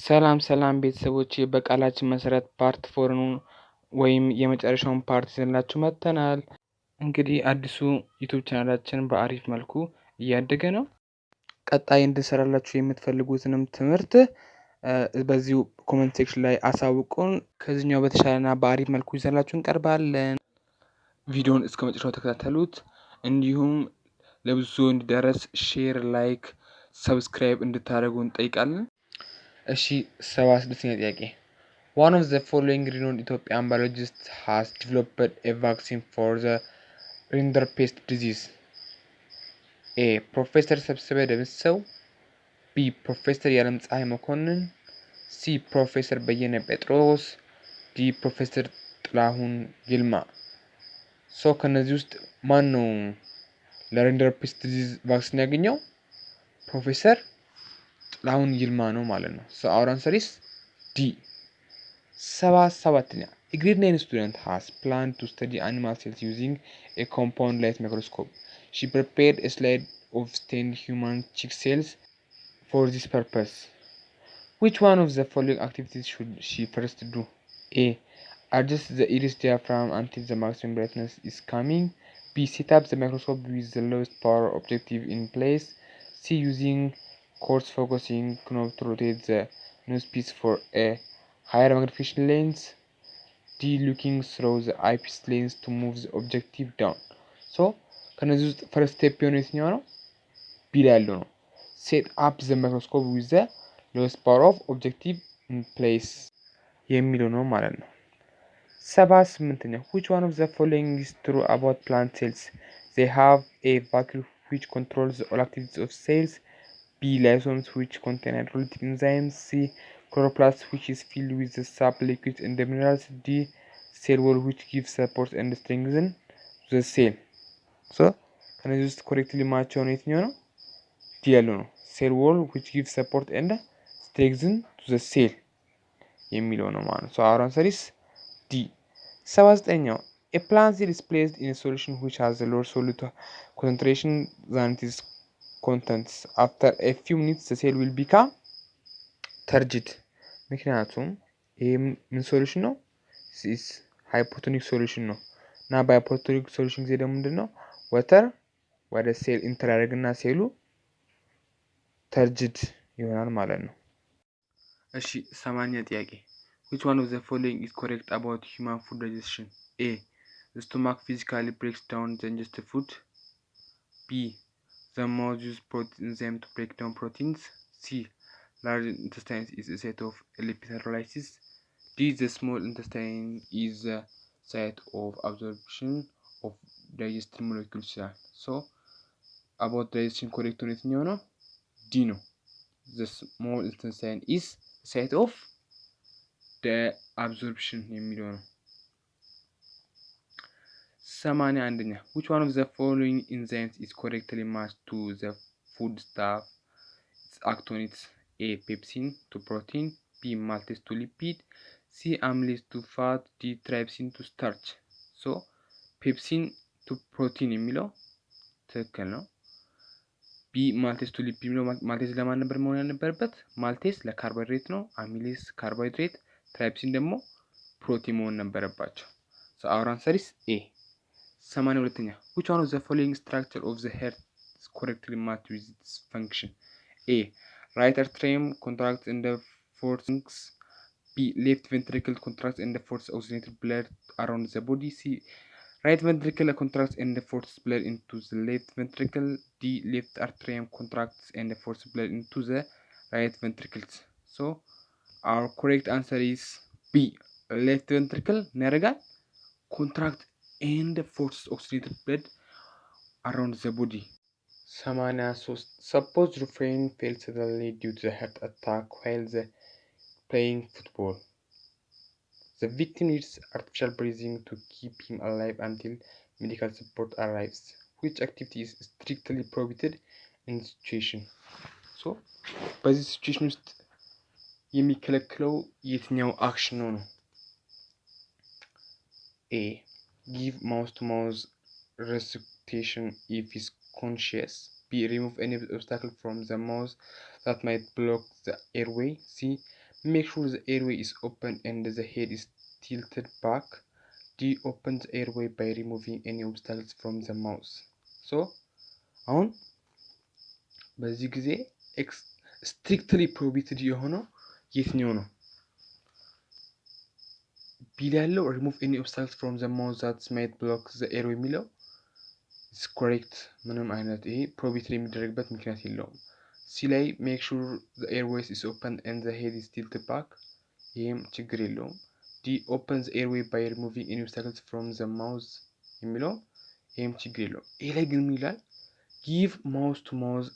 ሰላም ሰላም ቤተሰቦቼ በቃላችን መሰረት ፓርት 4 ወይም የመጨረሻውን ፓርት ይዘንላችሁ መጥተናል። እንግዲህ አዲሱ ዩቲዩብ ቻናላችን በአሪፍ መልኩ እያደገ ነው። ቀጣይ እንድንሰራላችሁ የምትፈልጉትንም ትምህርት በዚሁ ኮሜንት ሴክሽን ላይ አሳውቁን። ከዚህኛው በተሻለና በአሪፍ መልኩ ይዘንላችሁ እንቀርባለን። ቪዲዮውን እስከ መጨረሻው ተከታተሉት። እንዲሁም ለብዙ እንዲደረስ ሼር፣ ላይክ፣ ሰብስክራይብ እንድታደርጉ እንጠይቃለን። እሺ 76ኛ ጥያቄ One of the following renowned Ethiopian biologists has developed a vaccine for the rinderpest disease. A. ፕሮፌሰር ሰብስበ ደምሰው B. ፕሮፌሰር ያለምፀሐይ መኮንን C. ፕሮፌሰር በየነ ጴጥሮስ D. ፕሮፌሰር ጥላሁን ይልማ። ከነዚህ ውስጥ ማን ነው ለሪንደርፔስት ዲዚዝ ቫክሲን ያገኘው? ፕሮፌሰር ጥላሁን ይልማ ነው ማለት ነው። our answer is D. 77ኛ A grade 9 student has planned to study animal cells using a compound light microscope. She prepared a slide of stained human chick cells for this purpose. Which one of the following activities should she first do? A. Adjust the iris diaphragm until the maximum brightness is coming. B. Set up the microscope with the lowest power objective in place. C. Using coarse focusing knob to rotate the nosepiece for a higher magnification lens. D. Looking through the eyepiece lens to move the objective down. ከነዚህ ውስጥ ፈርስት ስቴፕ የሆነ የትኛው ነው? ቢ ላይ ያለው ነው። ሴት አፕ ዘ ማይክሮስኮፕ ዊዝ ዘ ሎወስት ፓወር ኦፍ ኦብጀክቲቭ ኢን ፕሌስ የሚለው ነው ማለት ነው። 78ኛ which one of the following is true about plant cells? They have a vacuole which controls all activities of cells. B. Lysosomes which contain hydrolytic enzymes. C. Chloroplast which is filled with the sap liquids and the minerals. D. Cell wall which gives support and strengthen the cell. ከነዚህ ውስጥ ኮሬክትሊ ማቸው ነው የትኛው ነው? ዲ ያለው ነው። ሴል ዎል which gives support and strengthen to the cell የሚለው ነው ማለት ነው። our answer is D. 79ኛው A plant cell is placed in a solution which has a lower solute concentration than its contents. After a few minutes the cell will become turgid. ምክንያቱም ይሄ ምን ሶሉሽን ነው? ሃይፖቶኒክ ሶሉሽን ነው እና በሃይፖቶኒክ ሶሉሽን ጊዜ ደግሞ ምንድነው ወተር ወደ ሴል ኢንተር ያደርግና ሴሉ ተርጅድ ይሆናል ማለት ነው። እሺ 80ኛ ጥያቄ Which one of the following is correct about human food digestion? A. The stomach physically breaks down the ingested food. B. The mouth uses protein enzyme to break down proteins. C. Large intestine is a site of epicytolysis. D. The small intestine is the site of absorption of digested molecules. About digestion correct on የትኛው ነው? D ነው። The small intestine is the site of the absorption የሚለው ነው። 81ኛ Which one of the following enzymes is correctly matched to the food stuff act on it? A. Pepsin to protein. B. Maltase to lipid. C. Amylase to fat. D. Trypsin to starch. ፔፕሲን ቱ ፕሮቲን የሚለው ትክክል ነው። ቢ ማልቴስ ቱ ሊፒድ የሚለው ማልቴስ ለማን ነበር መሆን ያልነበረበት? ማልቴስ ለካርቦሃይድሬት ነው። አሚሌስ ካርቦሃይድሬት፣ ትራይፕሲን ደግሞ ፕሮቲን መሆን ነበረባቸው። our answer is A. 82ኛ Which one of the following structure of the heart is correctly matched with its function? A. Right atrium contracts in the fourth lungs. B. Left ventricle contracts in the fourth oxygenated blood around the body. C. Right ventricle contracts and forces blood into the left ventricle. D. Left atrium contracts and forces blood into the right ventricles. Our correct answer is B. Left ventricle ያደርጋል contract and forces oxygenated blood around the body. 83 Suppose Rufain failed suddenly due to the heart attack while playing football. The victim needs artificial breathing to keep him alive until medical support arrives. Which activity is strictly prohibited in this situation? በዚህ ሲቹዌሽን ውስጥ የሚከለክለው የትኛው አክሽን ነው? A. Give mouth to mouth resuscitation if he's conscious. B. Remove any obstacle from the mouth that might block the airway. C. make sure the airway is open and the head is tilted back. D open the airway by removing any obstacles from the mouth. so አሁን በዚህ ጊዜ strictly prohibited የሆነው የትኛው ነው? ቢ ላይ ያለው remove any obstacles from the mouth that might block the airway የሚለው is correct። ምንም አይነት ይሄ prohibited የሚደረግበት ምክንያት የለውም። ሲ ላይ make sure the airways is open and the head is tilted back ይሄም ችግር የለውም። ዲ open the airway by removing any obstacles from the mouth የሚለው ይሄም ችግር የለውም። ይሄ ላይ ግን ምን ይላል? give mouth to mouth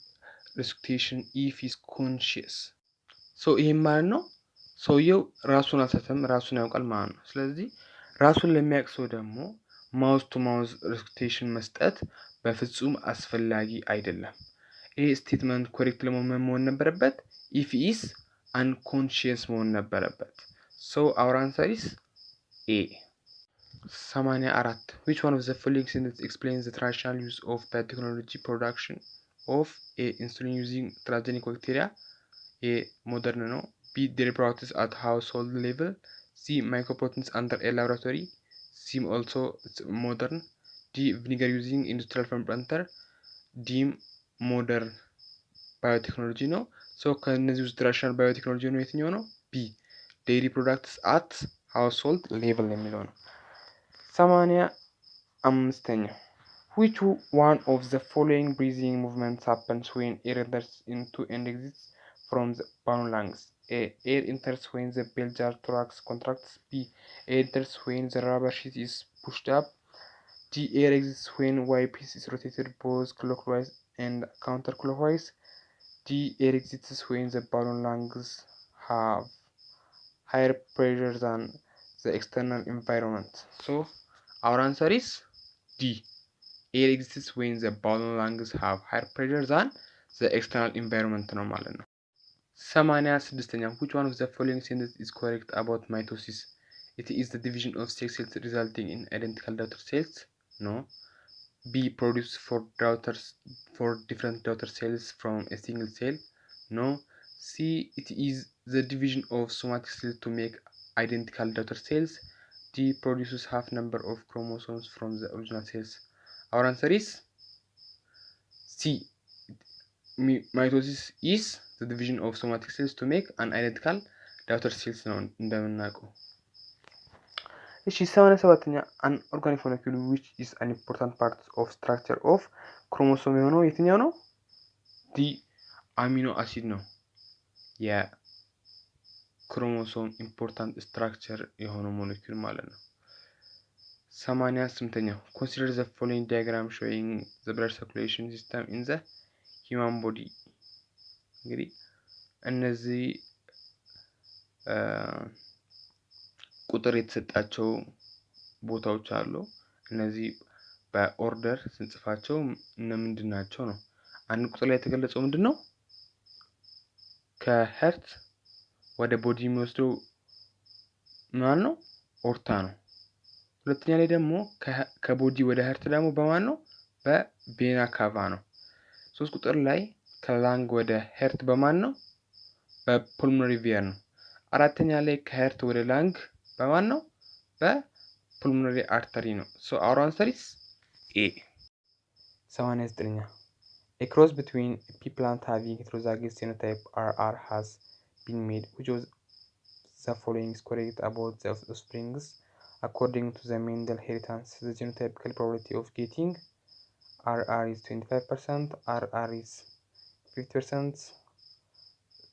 resuscitation if is conscious። so ይሄ ማለት ነው ሰውየው ራሱን አልሳተም ራሱን ያውቃል ማለት ነው። ስለዚህ ራሱን ለሚያውቅ ሰው ደግሞ ማውዝ ቱ ማውዝ resuscitation መስጠት በፍጹም አስፈላጊ አይደለም። ይሄ ስቴትመንት ኮሬክት ለመሆን ነበረበት if is unconscious መሆን ነበረበት። so our answer is A። 84 which one of the following sentences explains the traditional use of biotechnology production of A insulin using transgenic bacteria? A modern ነው። B dairy products at household level. C microproteins under a laboratory. C also modern. D vinegar using industrial fermenter. D modern biotechnology ነው። so ከነዚህ ውስጥ traditional biotechnology ነው የትኛው ነው? B dairy products at household level የሚለው ነው። 85ኛ which one of the following breathing movements happens when air enters into and exits from the balloon lungs? A air enters when the bell jar thorax contracts. B air enters when the rubber sheet is pushed up. D air exits when y-piece is rotated both clockwise and counterclockwise. D air exits when the balloon lungs have higher pressure than the external environment. so our answer is D air exits when the balloon lungs have higher pressure than the external environment ነው ማለት ነው። 86ኛ which one of the following sentences is correct about mitosis? It is the division of sex cells resulting in identical daughter cells. No. B produce for different daughter cells from a single cell. No. C it is the division of somatic cells to make identical daughter cells. D produces half number of chromosomes from the original cells. our answer is C mitosis is the division of somatic cells to make an identical daughter cells ነው እንደምናውቀው። እሺ 87ኛ an organic molecule which is an important part of structure of chromosome የሆነው የትኛው ነው? D amino acid ነው የክሮሞሶም ኢምፖርታንት ስትራክቸር የሆነው ሞለኪውል ማለት ነው። 88ኛ consider the following diagram showing the blood circulation system in the human body። እንግዲህ እነዚህ ቁጥር የተሰጣቸው ቦታዎች አሉ። እነዚህ በኦርደር ስንጽፋቸው ምንድን ናቸው ነው? አንድ ቁጥር ላይ የተገለጸው ምንድነው? ከሄርት ወደ ቦዲ የሚወስደው ማን ነው? ኦርታ ነው። ሁለተኛ ላይ ደግሞ ከቦዲ ወደ ሄርት ደግሞ በማን ነው? በቬና ካቫ ነው። ሶስት ቁጥር ላይ ከላንግ ወደ ሄርት በማን ነው? በፑልሞናሪ ቬን ነው። አራተኛ ላይ ከሄርት ወደ ላንግ በማን ነው? በፑልሞናሪ አርተሪ ነው። so our answer is A። 89ኛ a cross between a pea plant having heterozygous phenotype RR has been made. Which of the following is correct about the offsprings according to the Mendel inheritance? The genotypical probability of getting RR is 25%, RR is 50%,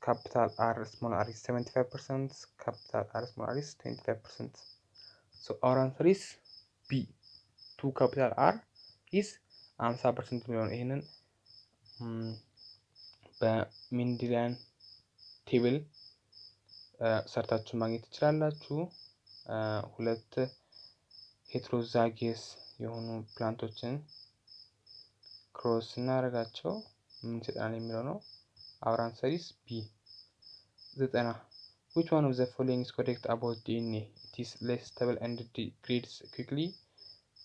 capital R small r is 75%, capital R small r is 25%. so our answer is B 2 capital R is 50% የሚሆነው ይሄንን በሜንዴሊያን ቴብል ሰርታችሁ ማግኘት ትችላላችሁ። ሁለት ሄትሮዛጊየስ የሆኑ ፕላንቶችን ክሮስ እናደርጋቸው ምን ይሰጣል የሚለው ነው። our answer is B። 90 which one of the following is correct about DNA? It is less stable and degrades quickly.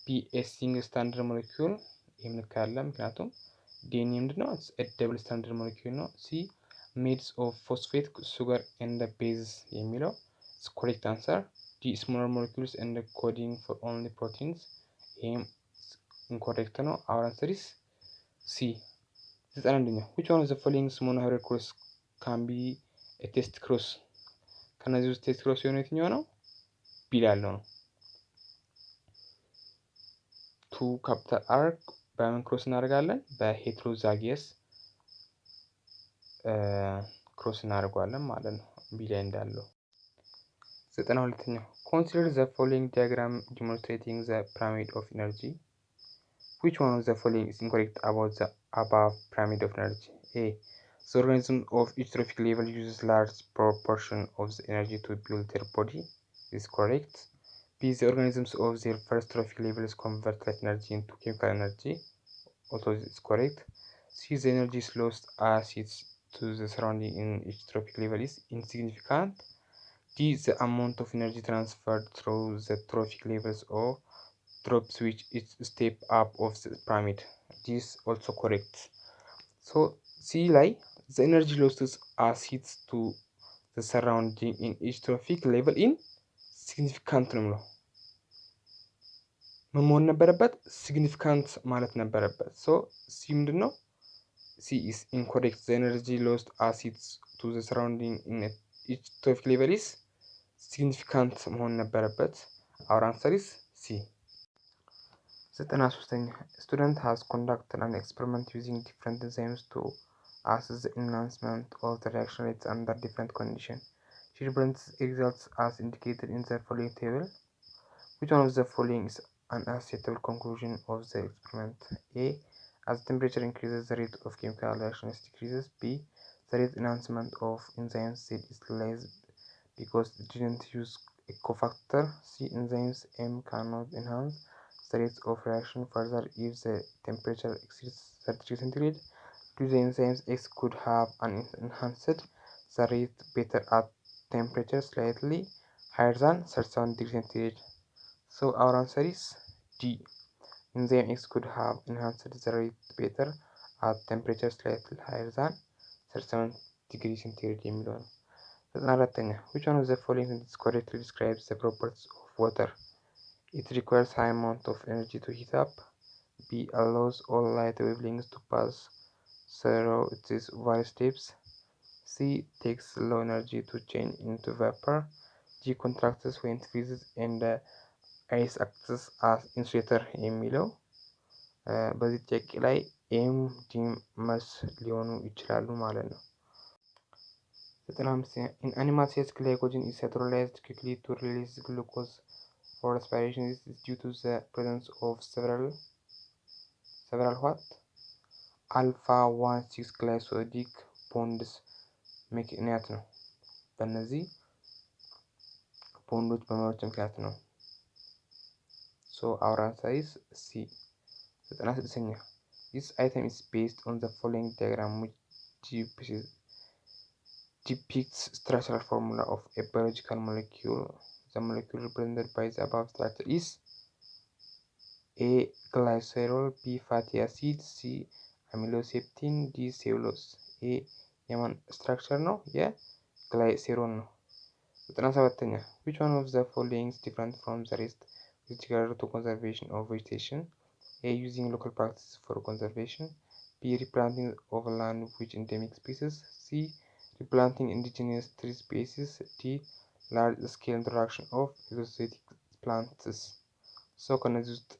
B a single standard molecule ይሄም ልክ አይደለም ምክንያቱም DNA ምንድነው? a double standard molecule ነው። C ሜድስ ኦፍ ፎስፌት sugar and bases የሚለው correct answer. D smaller molecules and coding for only proteins ይህም incorrect ነው። our answer is C. 91ኛ which one of the following monohybrid cross can be a test cross? ከነዚህ ውስጥ ቴስት ክሮስ የሆነ የትኛው ነው? ቢ ያለው ነው። ቱ ካፒታል አርክ በምን ክሮስ እናደርጋለን? በሄትሮዛጊየስ ክሮስ እናደርገዋለን ማለት ነው። ቢ ላይ እንዳለው። 92ኛው consider the following diagram demonstrating the pyramid of energy. Which one of the following is incorrect about the above pyramid of energy? A. The organism of each trophic level uses large proportion of the energy to build their body. Is correct. B. The organisms of their first trophic levels convert light energy into chemical energy. Also is correct. C. The energy is lost as it's to the surrounding in each trophic level is insignificant. D. The amount of energy transferred through the trophic levels or drops which each step up of the pyramid. This also correct. So C ላይ the energy losses as hits to the surrounding in each trophic level in significant ነው የሚለው ምን መሆን ነበረበት? significant ማለት ነበረበት። so C ምንድን ነው? C is incorrect. The energy lost as hits to the surrounding in each trophic level is significant መሆን ነበረበት። our answer is C. 93ኛ student has conducted an experiment using different enzymes to assess the enhancement of the reaction rates under different conditions. She presents results as indicated in the following table. Which one of the following is an acceptable conclusion of the experiment? A. As temperature increases, the rate of chemical reactions decreases. B. The rate enhancement of enzymes Z is less because it didn't use a cofactor. C. Enzymes M cannot enhance the rate of reaction further if the temperature exceeds 30 degrees centigrade. Do the enzymes X could have enhanced the rate better at temperature slightly higher than 37 degrees centigrade. So our answer is D. Enzyme X could have enhanced the rate better at temperature slightly higher than 37 degrees centigrade የሚለው ነው። 94ኛ which one of the following correctly describes the properties of water? It requires high amount of energy to heat up. B. Allows all light wavelengths to pass through its various steps. C. Takes low energy to change into vapor. G. Contracts when it freezes and ice acts as insulator የሚለው በዚህ ጥያቄ ላይ ኤም ዲም መስ ሊሆኑ ይችላሉ ማለት ነው። 95 in animal cells glycogen is hydrolyzed quickly to release glucose for respiration. This is due to the presence of several what alpha 1 6 glycosidic bonds ምክንያት ነው። በእነዚህ ቦንዶች በመኖራቸው ምክንያት ነው። So our answer is C. 96ኛ this item is based on the following diagram which depicts structural formula of a biological molecule. The molecule represented by the above structure is A. Glycerol, B. Fatty acid, C. Amyloseptin, D. cellulose. A. የማን ስትራክቸር ነው? የግላይሴሮል ነው። 97ኛ which one of the following is different from the rest with regard to conservation of vegetation? A. Using local practices for conservation. B. Replanting of land which endemic species. C. Replanting indigenous tree species. D. Large scale introduction of exotic plants. So ከነዚህ ውስጥ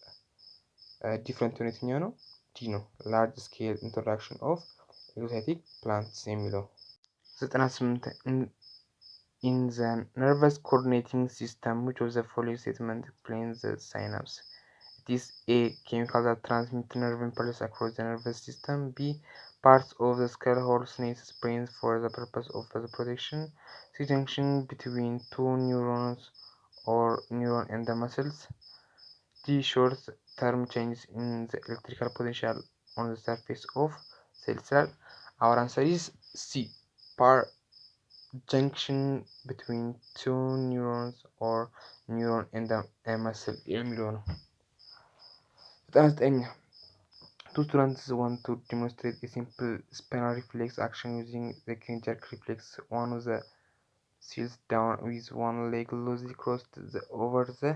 ዲፍረንት የሆነ የትኛው ነው? ዲ ነው። ላርጅ ስኬል ኢንትሮዳክሽን ኦፍ ኤግዞቲክ ፕላንትስ የሚለው 98 in the nervous coordinating system which of the following statement explains the synapse? It is A. Chemical that transmit nerve impulses across the nervous system. B. Parts of the skull hold snails brains for the purpose of the protection. C. Junction between two neurons or neuron and the muscles. D. Short term changes in the electrical potential on the surface of cell cell. Our answer is C. Junction between two neurons or neuron and a muscle የሚለው ነው። 99 Two students want to demonstrate a simple spinal reflex action using the crane jerk reflex. One of the seals down with one leg loosely crossed over the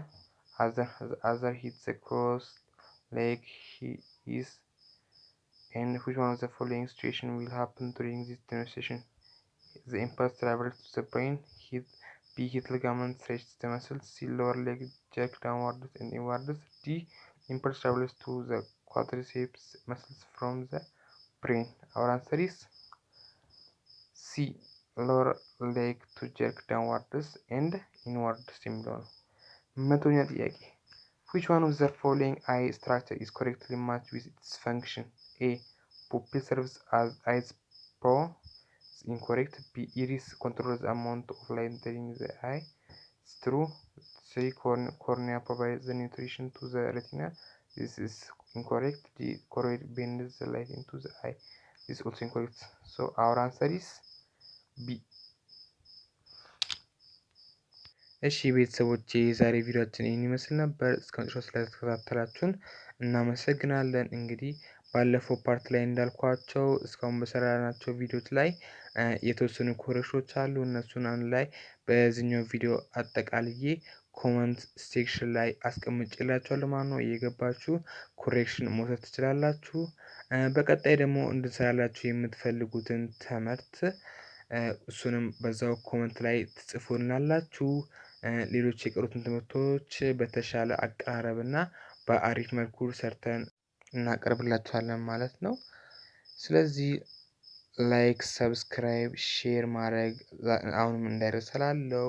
other. The other hits the crossed leg. He is. And which one of the following situation will happen during this demonstration? The impulse travels to the brain. Hit ligament stretches the muscles. C. Lower leg jerk downwards and inwards. D. Impulse travels to the quadriceps muscles from the brain. Our answer is C. Lower leg to jerk downwards and inwards የሚለው ነው። መቶኛ ጥያቄ which one of the following eye structure is correctly matched with its function? A. Pupil serves as eyes pro. Incorrect. B. Iris controls the amount of light entering the eye. It's true. C. Cornea provides the nutrition to the retina. This is incorrect. D. Choroid bends the light into the eye. This is also incorrect. So our answer is B. እሺ ቤተሰቦቼ የዛሬ ቪዲዮአችን ይህን ይመስል ነበር። እስከ መጨረሻው ስለተከታተላችሁን እናመሰግናለን። እንግዲህ ባለፈው ፓርት ላይ እንዳልኳቸው እስካሁን በሰራናቸው ቪዲዮዎች ላይ የተወሰኑ ኮሬክሽኖች አሉ። እነሱን አንድ ላይ በዚህኛው ቪዲዮ አጠቃልዬ ኮመንት ሴክሽን ላይ አስቀምጬላችኋለሁ ማለት ነው። እየገባችሁ ኮሬክሽን መውሰድ ትችላላችሁ። በቀጣይ ደግሞ እንድንሰራላችሁ የምትፈልጉትን ትምህርት እሱንም በዛው ኮመንት ላይ ትጽፉልናላችሁ። ሌሎች የቀሩትን ትምህርቶች በተሻለ አቀራረብና በአሪፍ መልኩ ሰርተን እናቀርብላችኋለን ማለት ነው። ስለዚህ ላይክ፣ ሰብስክራይብ፣ ሼር ማድረግ አሁንም እንዳይረሳ እላለሁ።